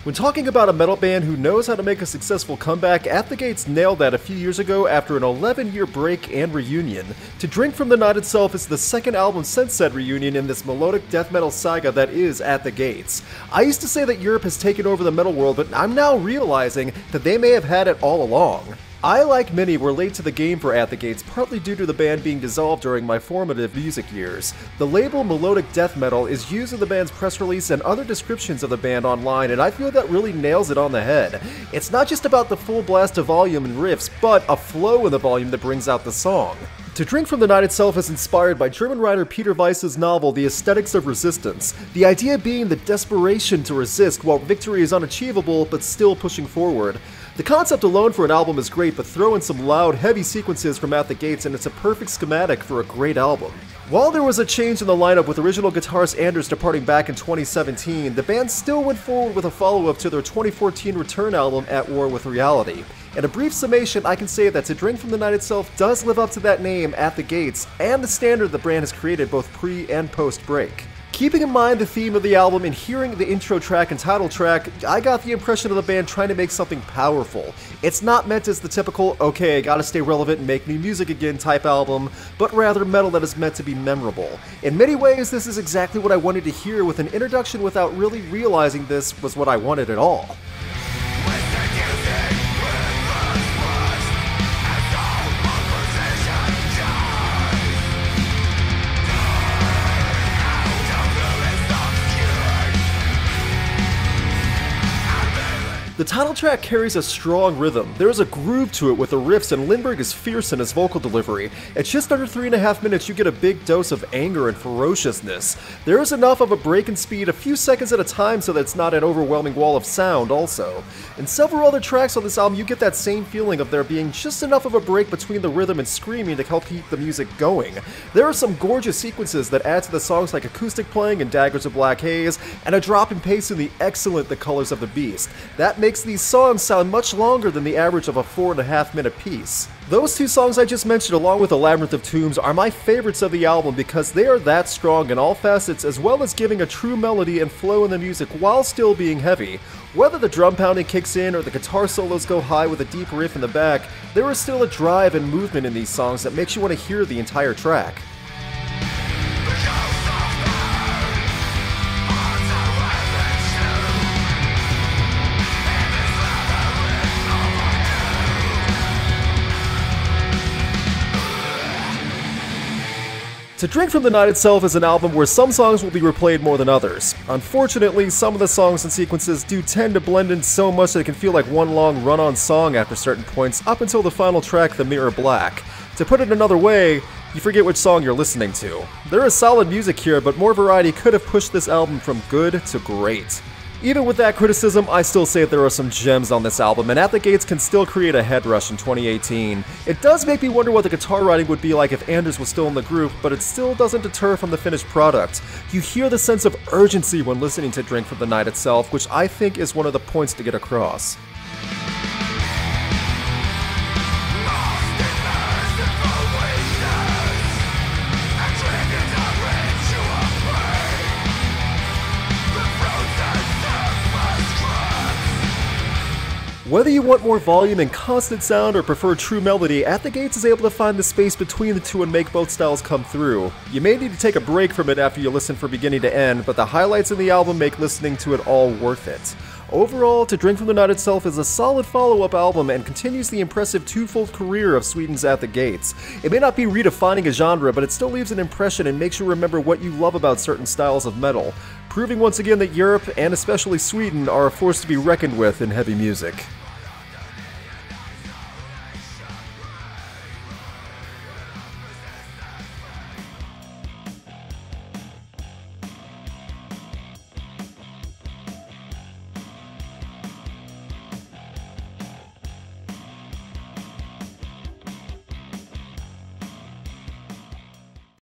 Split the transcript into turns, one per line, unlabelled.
When talking about a metal band who knows how to make a successful comeback, At the Gates nailed that a few years ago after an 11-year break and reunion. To Drink from the Night itself is the second album since said reunion in this melodic death metal saga that is At the Gates. I used to say that Europe has taken over the metal world, but I'm now realizing that they may have had it all along. I, like many, were late to the game for At the Gates, partly due to the band being dissolved during my formative music years. The label melodic death metal is used in the band's press release and other descriptions of the band online, and I feel that really nails it on the head. It's not just about the full blast of volume and riffs, but a flow in the volume that brings out the song. To Drink from the Night itself is inspired by German writer Peter Weiss's novel The Aesthetics of Resistance, the idea being the desperation to resist while victory is unachievable but still pushing forward. The concept alone for an album is great, but throw in some loud, heavy sequences from At the Gates and it's a perfect schematic for a great album. While there was a change in the lineup with original guitarist Anders departing back in 2017, the band still went forward with a follow-up to their 2014 return album At War with Reality. In a brief summation, I can say that To Drink from the Night itself does live up to that name, At the Gates, and the standard the brand has created both pre- and post-break. Keeping in mind the theme of the album and hearing the intro track and title track, I got the impression of the band trying to make something powerful. It's not meant as the typical, okay, I gotta stay relevant and make new music again type album, but rather metal that is meant to be memorable. In many ways, this is exactly what I wanted to hear, with an introduction without really realizing this was what I wanted at all. The title track carries a strong rhythm. There is a groove to it with the riffs, and Lindberg is fierce in his vocal delivery. At just under 3.5 minutes, you get a big dose of anger and ferociousness. There is enough of a break in speed a few seconds at a time so that it's not an overwhelming wall of sound also. In several other tracks on this album, you get that same feeling of there being just enough of a break between the rhythm and screaming to help keep the music going. There are some gorgeous sequences that add to the songs, like acoustic playing in Daggers of Black Haze, and a drop in pace in the excellent The Colors of the Beast. That makes these songs sound much longer than the average of a 4.5 minute piece. Those two songs I just mentioned, along with A Labyrinth of Tombs, are my favorites of the album because they are that strong in all facets, as well as giving a true melody and flow in the music while still being heavy. Whether the drum pounding kicks in or the guitar solos go high with a deep riff in the back, there is still a drive and movement in these songs that makes you want to hear the entire track. To Drink from the Night itself is an album where some songs will be replayed more than others. Unfortunately, some of the songs and sequences do tend to blend in so much that it can feel like one long run-on song after certain points, up until the final track, The Mirror Black. To put it another way, you forget which song you're listening to. There is solid music here, but more variety could have pushed this album from good to great. Even with that criticism, I still say that there are some gems on this album, and At the Gates can still create a head rush in 2018. It does make me wonder what the guitar writing would be like if Anders was still in the group, but it still doesn't deter from the finished product. You hear the sense of urgency when listening to Drink from the Night itself, which I think is one of the points to get across. Whether you want more volume and constant sound or prefer true melody, At the Gates is able to find the space between the two and make both styles come through. You may need to take a break from it after you listen from beginning to end, but the highlights in the album make listening to it all worth it. Overall, To Drink from the Night itself is a solid follow-up album and continues the impressive twofold career of Sweden's At the Gates. It may not be redefining a genre, but it still leaves an impression and makes you remember what you love about certain styles of metal, proving once again that Europe, and especially Sweden, are a force to be reckoned with in heavy music.